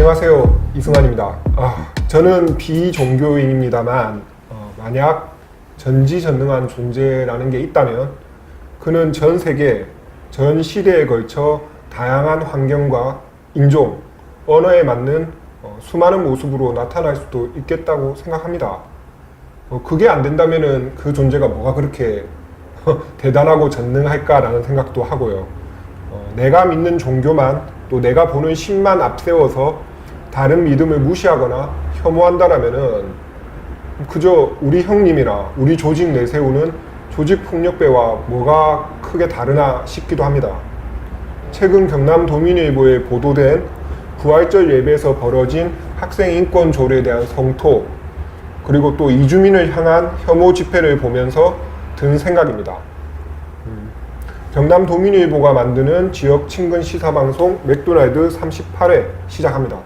안녕하세요, 이승환입니다. 저는 비종교인입니다만 만약 전지전능한 존재라는 게 있다면 그는 전 세계, 전 시대에 걸쳐 다양한 환경과 인종, 언어에 맞는 수많은 모습으로 나타날 수도 있겠다고 생각합니다. 그게 안 된다면은 그 존재가 뭐가 그렇게 대단하고 전능할까라는 생각도 하고요. 내가 믿는 종교만, 또 내가 보는 신만 앞세워서 다른 믿음을 무시하거나 혐오한다라면은 그저 우리 형님이나 우리 조직 내세우는 조직폭력배와 뭐가 크게 다르나 싶기도 합니다. 최근 경남도민일보에 보도된 부활절 예배에서 벌어진 학생 인권 조례에 대한 성토, 그리고 또 이주민을 향한 혐오 집회를 보면서 든 생각입니다. 경남도민일보가 만드는 지역 친근 시사방송 맥도날드 38회 시작합니다.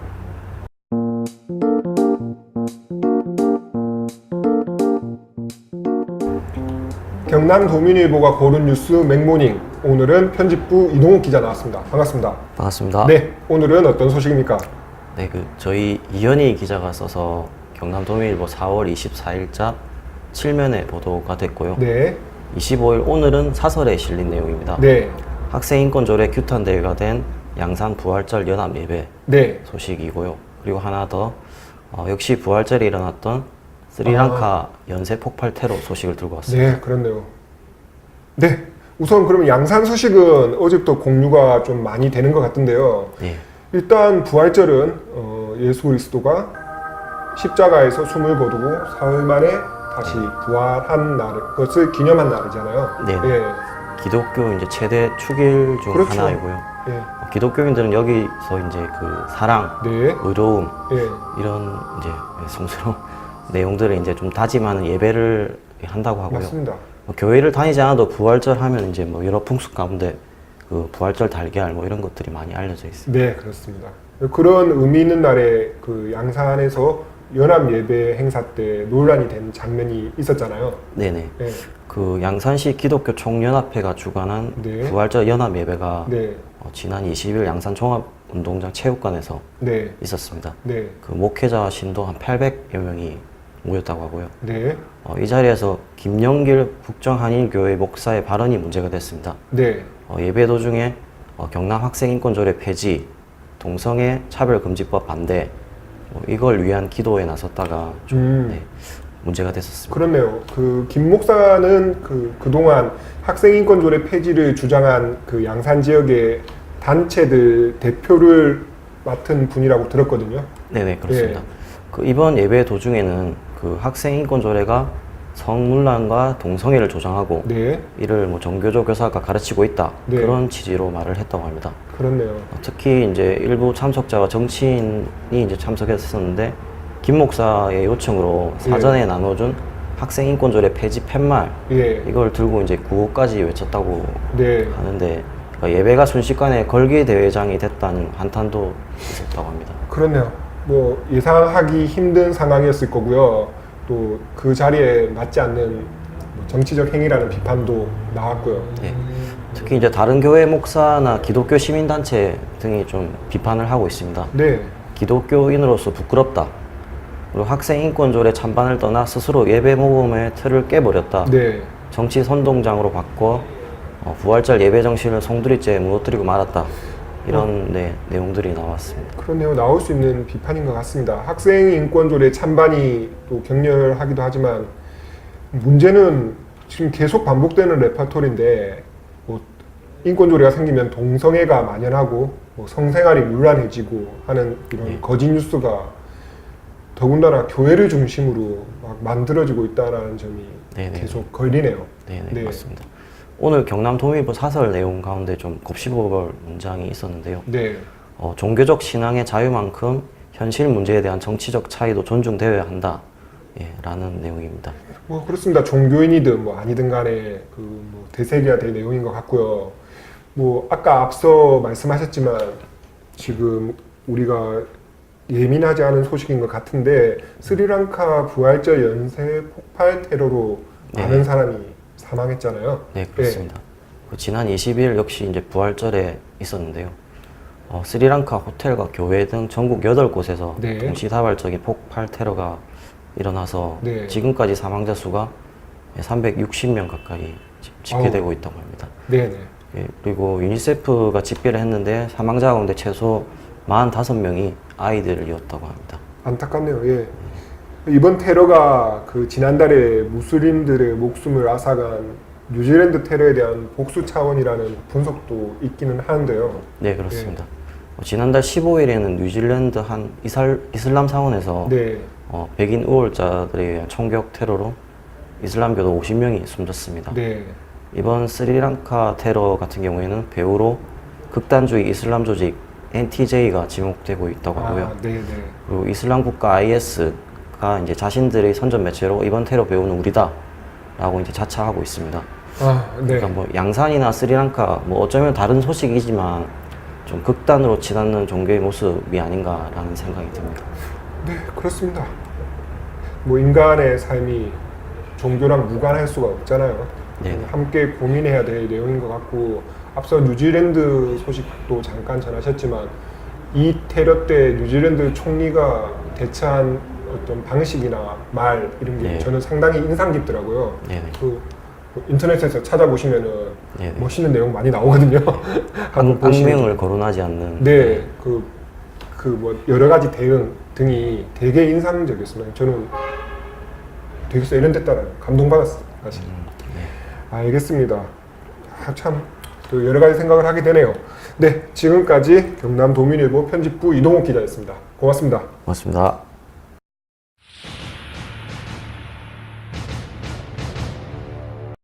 경남도민일보가 고른 뉴스 맥모닝, 오늘은 편집부 이동욱 기자 나왔습니다. 반갑습니다. 반갑습니다. 네, 오늘은 어떤 소식입니까? 네, 저희 이현희 기자가 써서 경남도민일보 4월 24일자 7면에 보도가 됐고요. 네. 25일 오늘은 사설에 실린 내용입니다. 네. 학생인권조례 규탄대회가 된 양산 부활절 연합 예배 네. 소식이고요. 그리고 하나 더 역시 부활절에 일어났던 스리랑카 연쇄 폭발 테러 소식을 들고 왔습니다. 네, 그렇네요. 네, 우선 그러면 양산 소식은 어제부터 공유가 좀 많이 되는 것 같은데요. 예. 일단 부활절은 예수 그리스도가 십자가에서 숨을 거두고 사흘 만에 다시 부활한 것을 기념한 날이잖아요. 네. 예. 기독교 이제 최대 축일 중 그렇죠. 하나이고요. 예. 기독교인들은 여기서 이제 그 사랑, 네. 의로움 예. 이런 이제 성스러운 내용들을 이제 좀 다짐하는 예배를 한다고 하고요. 맞습니다. 교회를 다니지 않아도 부활절 하면 이제 뭐 여러 풍습 가운데 그 부활절 달걀 뭐 이런 것들이 많이 알려져 있습니다. 네, 그렇습니다. 그런 의미 있는 날에 그 양산에서 연합 예배 행사 때 논란이 된 장면이 있었잖아요. 네네. 네. 그 양산시 기독교 총연합회가 주관한 네. 부활절 연합 예배가 네. 지난 20일 양산 종합운동장 체육관에서 네. 있었습니다. 네. 그 목회자 신도 한 800여 명이 모였다고 하고요. 네. 이 자리에서 김영길 국정한일교회 목사의 발언이 문제가 됐습니다. 네. 예배 도중에 경남 학생인권조례 폐지, 동성애 차별금지법 반대, 이걸 위한 기도에 나섰다가 좀 네, 문제가 됐었습니다. 그렇네요. 그 김 목사는 그동안 학생인권조례 폐지를 주장한 그 양산 지역의 단체들 대표를 맡은 분이라고 들었거든요. 네네, 그렇습니다. 예. 그 이번 예배 도중에는 그 학생인권조례가 성문란과 동성애를 조장하고 네. 이를 뭐 종교적 교사가 가르치고 있다, 네. 그런 취지로 말을 했다고 합니다. 그렇네요. 특히 이제 일부 참석자와 정치인이 이제 참석했었는데 김 목사의 요청으로 사전에 나눠준 학생인권조례 폐지 팻말 예. 이걸 들고 이제 구호까지 외쳤다고 네. 하는데 그러니까 예배가 순식간에 걸기 대회장이 됐다는 한탄도 있었다고 합니다. 그렇네요. 뭐 예상하기 힘든 상황이었을 거고요. 또 그 자리에 맞지 않는 뭐 정치적 행위라는 비판도 나왔고요. 예. 특히 이제 다른 교회 목사나 기독교 시민단체 등이 좀 비판을 하고 있습니다. 네. 기독교인으로서 부끄럽다. 그리고 학생인권조례 찬반을 떠나 스스로 예배 모범의 틀을 깨버렸다. 네. 정치 선동장으로 바꿔 부활절 예배 정신을 송두리째 무너뜨리고 말았다. 이런 내용들이 나왔습니다. 그렇네요. 나올 수 있는 비판인 것 같습니다. 학생인권조례 찬반이 또 격렬하기도 하지만 문제는 지금 계속 반복되는 레퍼토리인데 뭐 인권조례가 생기면 동성애가 만연하고 뭐 성생활이 문란해지고 하는 이런 거짓 뉴스가 더군다나 교회를 중심으로 막 만들어지고 있다는 점이 네네. 계속 걸리네요. 네, 맞습니다. 오늘 경남도민일보 사설 내용 가운데 좀 곱씹어볼 문장이 있었는데요. 네. 종교적 신앙의 자유만큼 현실 문제에 대한 정치적 차이도 존중되어야 한다. 라는 내용입니다. 뭐 그렇습니다. 종교인이든 뭐 아니든 간에 뭐 대세기가 될 내용인 것 같고요. 뭐 아까 앞서 말씀하셨지만 지금 우리가 예민하지 않은 소식인 것 같은데 스리랑카 부활절 연쇄 폭발 테러로 많은 사람이 사망했잖아요. 네, 그렇습니다. 지난 20일 역시 이제 부활절에 있었는데요. 스리랑카 호텔과 교회 등 전국 8곳에서 네. 동시다발적인 폭발 테러가 일어나서 네. 지금까지 사망자 수가 360명 가까이 집계되고 있다고 합니다. 네네. 예, 그리고 유니세프가 집계를 했는데 사망자 가운데 최소 45명이 아이들이었다고 합니다. 안타깝네요. 예. 이번 테러가 그 지난달에 무슬림들의 목숨을 앗아간 뉴질랜드 테러에 대한 복수 차원이라는 분석도 있기는 하는데요. 네, 그렇습니다. 지난달 15일에는 뉴질랜드 한 이슬람 사원에서 네. 백인 우월자들에 의한 총격 테러로 이슬람교도 50명이 숨졌습니다. 네. 이번 스리랑카 테러 같은 경우에는 배후로 극단주의 이슬람 조직 NTJ가 지목되고 있다고 하고요. 아, 네네. 그리고 이슬람 국가 IS가 이제 자신들의 선전 매체로 이번 테러 배후는 우리다라고 이제 자처하고 있습니다. 아, 네. 그러니까 뭐 양산이나 스리랑카 뭐 어쩌면 다른 소식이지만 좀 극단으로 치닫는 종교의 모습이 아닌가라는 생각이 듭니다. 네, 그렇습니다. 뭐 인간의 삶이 종교랑 무관할 수가 없잖아요. 네. 함께 고민해야 될 내용인 것 같고 앞서 뉴질랜드 소식도 잠깐 전하셨지만 이 테러 때 뉴질랜드 총리가 대처한 어떤 방식이나 말 이런 게 네. 저는 상당히 인상 깊더라고요. 네네. 그 인터넷에서 찾아보시면은 네네. 멋있는 내용 많이 나오거든요. 한번 보시면 악명을 거론하지 않는. 네, 그 뭐 여러 가지 대응 등이 되게 인상적이었습니다. 저는 되게 세련됐다는 감동받았어요, 사실. 네. 알겠습니다. 아, 참, 또 여러 가지 생각을 하게 되네요. 네, 지금까지 경남도민일보 편집부 이동욱 기자였습니다. 고맙습니다. 고맙습니다.